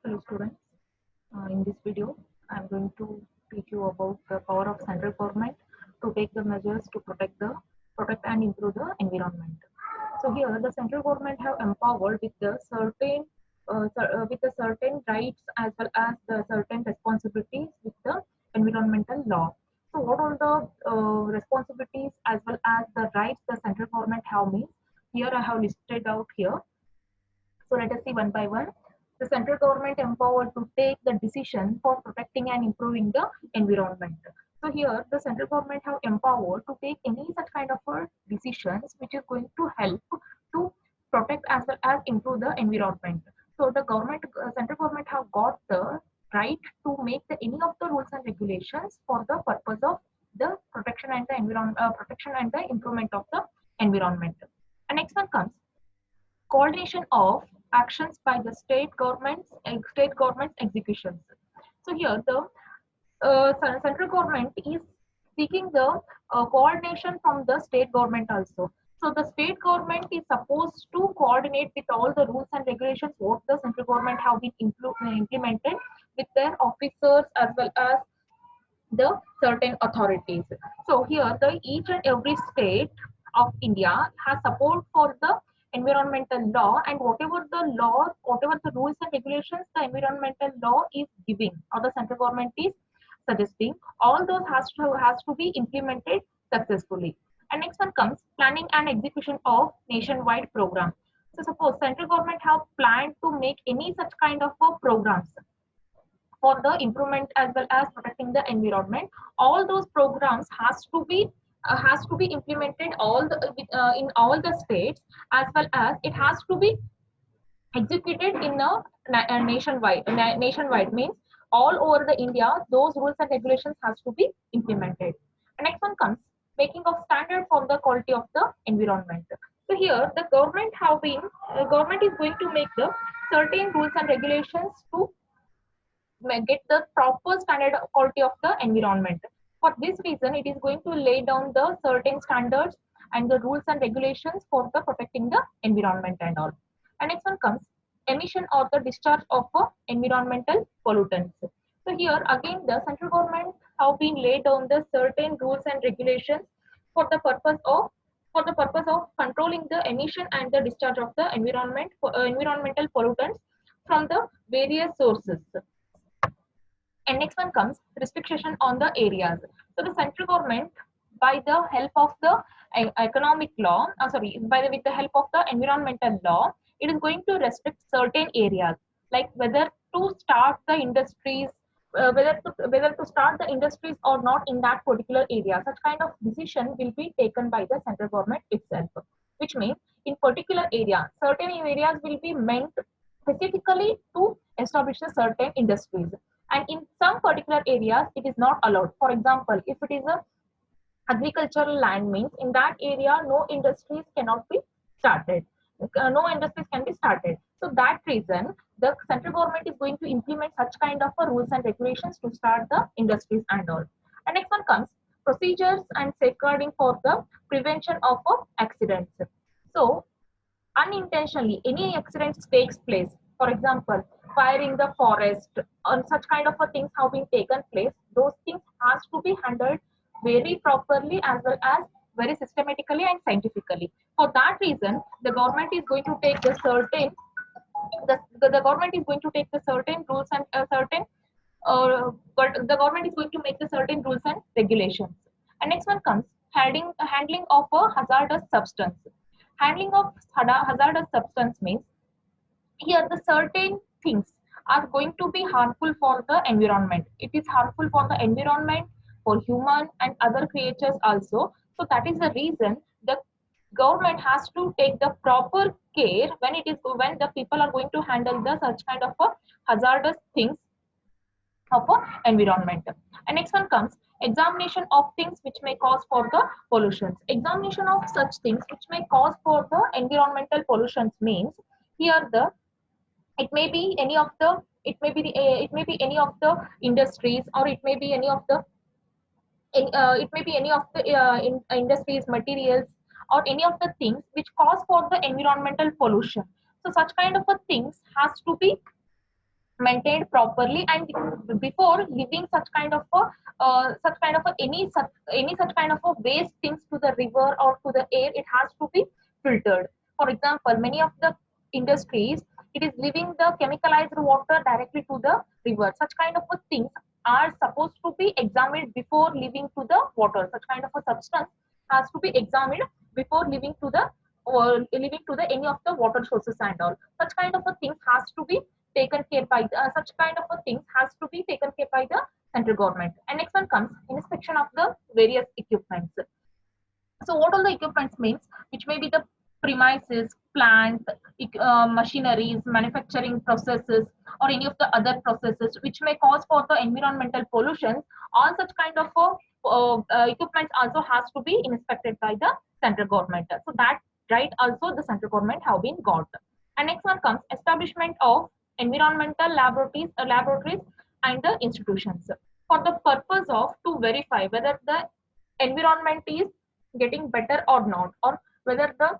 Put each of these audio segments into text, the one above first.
Hello students, in this video I am going to teach you about the power of central government to take the measures to protect and improve the environment. So here the central government have empowered with the certain rights as well as the certain responsibilities with the environmental law. So what are the responsibilities as well as the rights the central government have means here I have listed out here. So let us see one by one. The central government empowered to take the decision for protecting and improving the environment. So here the central government have empowered to take any such kind of decisions which is going to help to protect as well as improve the environment. So the central government have got the right to make any of the rules and regulations for the purpose of the protection and the improvement of the environment. And next one comes coordination of actions by the state governments executions. So here the central government is seeking the coordination from the state government also. So the state government is supposed to coordinate with all the rules and regulations what the central government have been implemented with their officers as well as the certain authorities. So here the each and every state of India has support for the environmental law, and whatever the rules and regulations the environmental law is giving or the central government is suggesting, all those has to be implemented successfully. And next one comes planning and execution of nationwide program. So suppose central government have planned to make any such kind of programs for the improvement as well as protecting the environment. All those programs has to be implemented in all the states, as well as it has to be executed in a nationwide means all over the India. Those rules and regulations has to be implemented. And next one comes making of standard for the quality of the environment. So here the government is going to make the certain rules and regulations to get the proper standard quality of the environment. For this reason, it is going to lay down the certain standards and the rules and regulations for the protecting the environment and all. And next one comes emission or the discharge of environmental pollutants. So here again, the central government have been laid down the certain rules and regulations for the purpose of controlling the emission and the discharge of the environmental pollutants from the various sources. And next one comes restriction on the areas. So the central government, by the help of the economic law, with the help of the environmental law, it is going to restrict certain areas, like whether to start the industries, whether to start the industries or not in that particular area. Such kind of decision will be taken by the central government itself, which means in particular area, certain areas will be meant specifically to establish a certain industries, and in some particular areas it is not allowed. For example, if it is a agricultural land means in that area no industries cannot be started, no industries can be started. So that reason the central government is going to implement such kind of rules and regulations to start the industries and all. And next one comes procedures and safeguarding for the prevention of accidents. So unintentionally any accidents takes place, for example fire in the forest and such kind of things have been taken place, those things has to be handled very properly as well as very systematically and scientifically. For that reason the government is going to take the government is going to take the certain rules and certain but the government is going to make the certain rules and regulations. And next one comes handling of a hazardous substance. Handling of hazardous substance means here the certain things are going to be harmful for the environment. It is harmful for the environment, for human and other creatures also. So that is the reason the government has to take the proper care when the people are going to handle the such kind of hazardous things of environment. And next one comes examination of things which may cause for the pollutions. Examination of such things which may cause for the environmental pollutions means here the it may be any of the it may be any of the industries, or it may be any of the industries materials, or any of the things which cause for the environmental pollution. So such kind of things has to be maintained properly, and before giving such kind of a any such kind of a waste things to the river or to the air, it has to be filtered. For example, many of the industries, it is leaving the chemicalized water directly to the river. Such kind of a things are supposed to be examined before leaving to the water. Such kind of a substance has to be examined before leaving to the or leaving to the any of the water sources and all. Such kind of a things has to be taken care by the, such kind of a things has to be taken care by the central government. And next one comes inspection of the various equipments. So what all the equipments means, which may be the premises, plant, machineries, manufacturing processes, or any of the other processes which may cause for the environmental pollution. All such kind of equipments also has to be inspected by the central government. So that right also the central government have been got. And next one comes establishment of environmental laboratories and the institutions for the purpose of to verify whether the environment is getting better or not, or whether the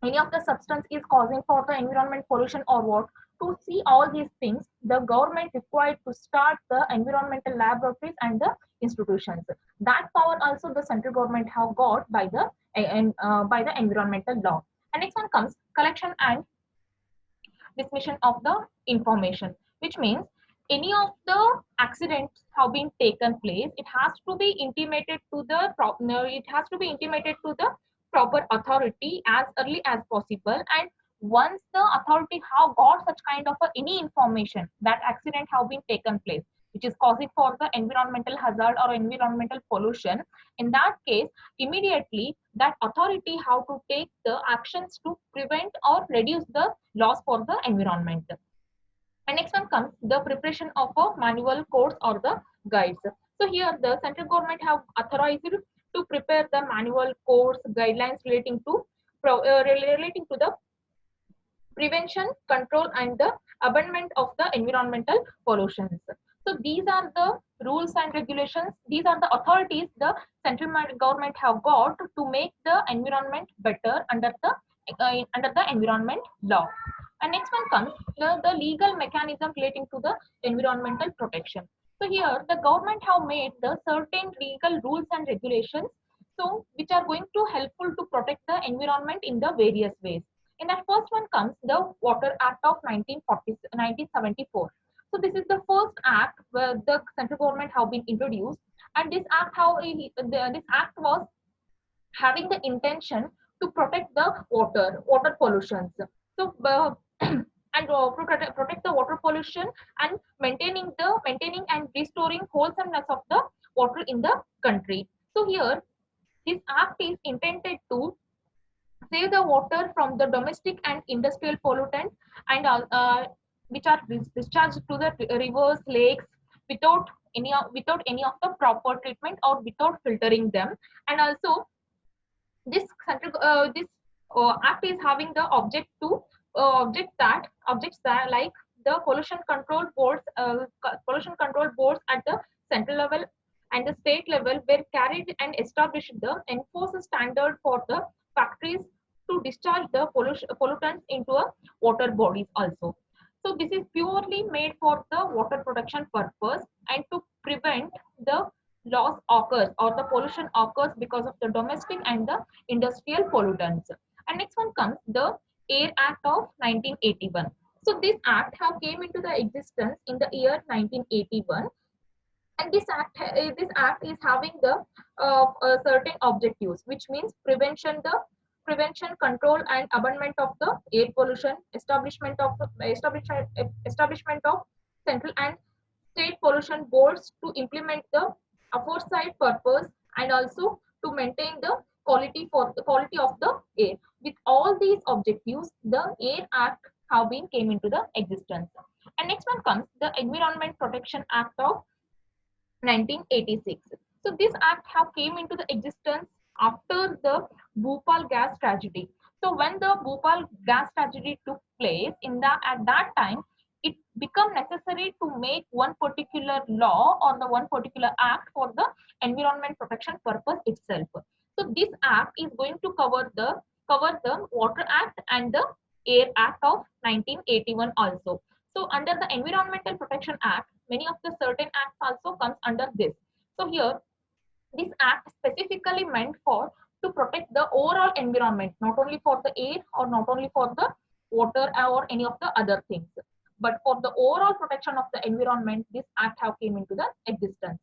any of the substance is causing for the environment pollution or what. To see all these things, the government required to start the environmental laboratories and the institutions. That power also the central government have got by the environmental law. And next one comes collection and dissemination of the information, which means any of the accidents have been taken place, it has to be intimated to the no, it has to be intimated to the proper authority as early as possible. And once the authority have got such kind of any information that accident have been taken place which is causing for the environmental hazard or environmental pollution, in that case immediately that authority how to take the actions to prevent or reduce the loss for the environment. And next one comes the preparation of a manual codes or the guides. So here the central government have authorized to prepare the manual codes guidelines relating to the prevention, control, and the abandonment of the environmental pollutions. So these are the rules and regulations. These are the authorities the central government have got to make the environment better under the environment law. And next one comes the legal mechanism relating to the environmental protection. So here the government have made the certain legal rules and regulations, so which are going to helpful to protect the environment in the various ways. In that first one comes the Water Act of 1974. So this is the first act where the central government have been introduced, and this act this act was having the intention to protect the water pollutions. So and protect the water pollution and maintaining and restoring wholesomeness of the water in the country. So here this act is intended to save the water from the domestic and industrial pollutants and which are discharged to the rivers, lakes without any of the proper treatment or without filtering them. And also this act is having the objects that like the pollution control boards at the central level and the state level were carried and established the enforced standard for the factories to discharge the pollutants into a water bodies also. So this is purely made for the water protection purpose and to prevent the loss occurs or the pollution occurs because of the domestic and the industrial pollutants. And next one comes the Air Act of 1981. So this act have came into the existence in the year 1981, and this act is having the certain objectives, which means prevention, control, and abandonment of the air pollution, establishment of central and state pollution boards to implement the aforesaid purpose, and also to maintain the quality of the air. With all these objectives, the Air Act have been came into the existence. And next one comes the Environment Protection Act of 1986. So this act have came into the existence after the Bhopal gas tragedy. So when the Bhopal gas tragedy took place, at that time, it become necessary to make one particular law or the one particular act for the environment protection purpose itself. So this act is going to cover the Water Act and the Air Act of 1981 also. So under the Environmental Protection Act, many of the certain acts also comes under this. So here, this act specifically meant for to protect the overall environment, not only for the air or not only for the water or any of the other things, but for the overall protection of the environment, this act have came into the existence.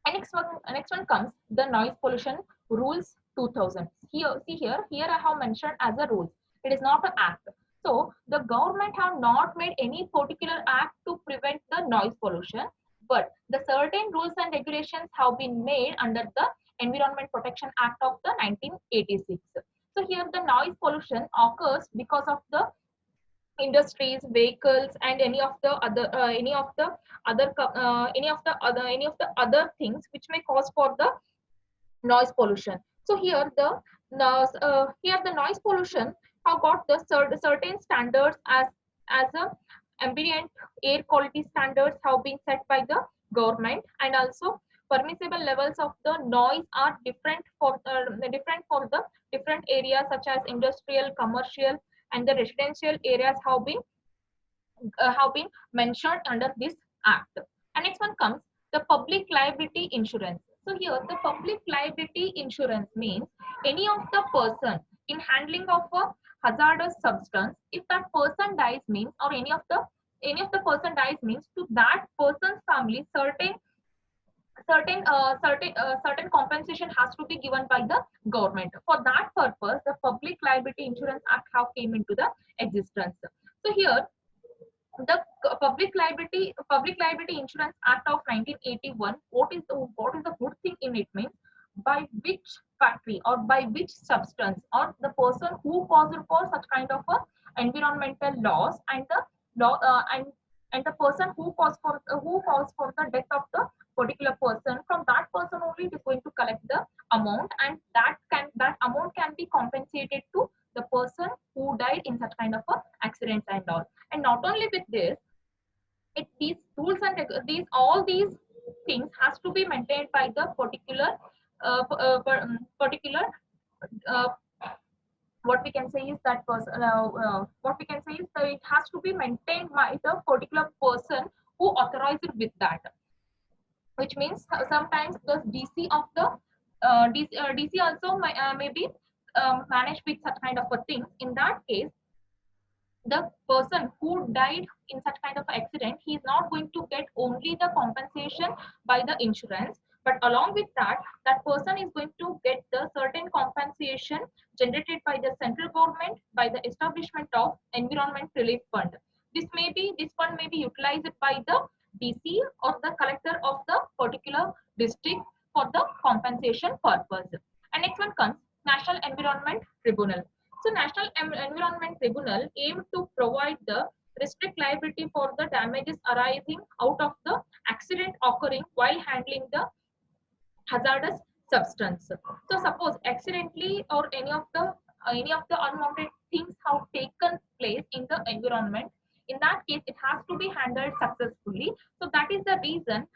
And next one comes the noise pollution rules 2000. Here I have mentioned as a rule. It is not an act. So the government have not made any particular act to prevent the noise pollution, but the certain rules and regulations have been made under the Environment Protection Act of the 1986. So here the noise pollution occurs because of the industries, vehicles, and any of the other things which may cause for the noise pollution. So here the noise pollution have got the certain standards as a ambient air quality standards have been set by the government, and also permissible levels of the noise are different for the different areas such as industrial, commercial, and the residential areas have been mentioned under this act. And next one comes the public liability insurance. So here the public liability insurance means any of the person in handling of a hazardous substance, if that person dies means, or any of the person dies means, to that person's family certain compensation has to be given by the government. For that purpose, the Public Liability Insurance Act have came into the existence. So here the Public Liability Insurance Act of 1981, what is the good thing in it means, by which factory or by which substance or the person who caused for such kind of a environmental loss, and the law and the person who caused for the death of the particular person, from that person only it is going to collect the amount, and that amount can be compensated to the person who died in such kind of a accidents and all. And not only with this, these rules and these all these things has to be maintained by the particular uh, what we can say is that person what we can say is that it has to be maintained by the particular person who authorized it with that, which means sometimes the DC of the DC also may be managed with such kind of a thing. In that case, the person who died in such kind of accident, he is not going to get only the compensation by the insurance, but along with that, that person is going to get the certain compensation generated by the central government by the establishment of Environment Relief Fund. This fund may be utilized by the DC or the collector of the particular district for the compensation purpose. And next one comes National Environment Tribunal. So National Environment Tribunal aim to provide the restrict liability for the damages arising out of the accident occurring while handling the hazardous substance. So suppose accidentally or any of the unwanted things have taken place in the environment. In that case, it has to be handled successfully. So that is the reason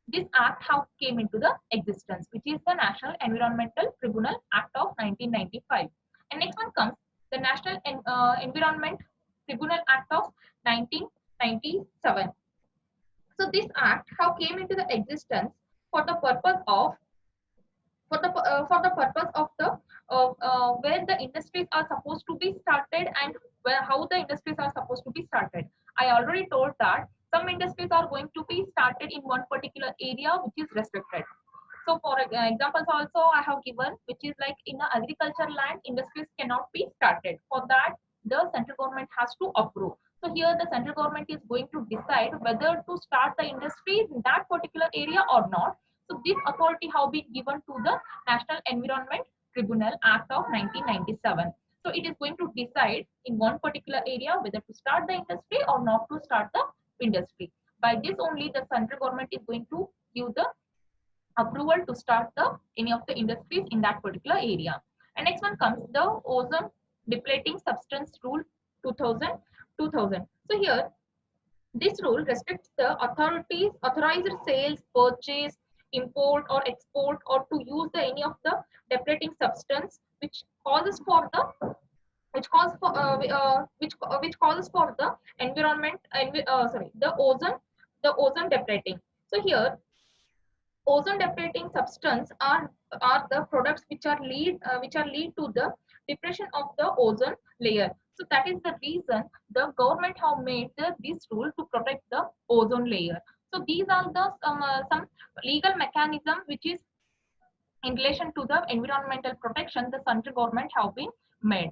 this act have came into the existence, which is the National Environmental Tribunal Act of 1995. And next one comes the National Environment Tribunal Act of 1997. So this act have came into the existence for the purpose of where the industries are supposed to be started, and how the industries are supposed to be started. I already told that some industries are going to be started in one particular area which is restricted. So for examples also I have given, which is like in the agriculture land, industries cannot be started. For that, the central government has to approve. So here the central government is going to decide whether to start the industry in that particular area or not. So this authority have been given to the National Environment Tribunal Act of 1997. So it is going to decide in one particular area whether to start the industry or not to start the industry. By this only the central government is going to give the approval to start any of the industries in that particular area. And next one comes the ozone depleting substance rule 2000. So here this rule restricts the authorities authorized sales, purchase, import or export, or to use any of the depleting substance which causes for the which calls for which calls for the environment sorry the ozone depleting. So here ozone depleting substance are the products which are lead to the depression of the ozone layer. So that is the reason the government have made this rule to protect the ozone layer. So these are the some legal mechanism which is in relation to the environmental protection the central government have been made.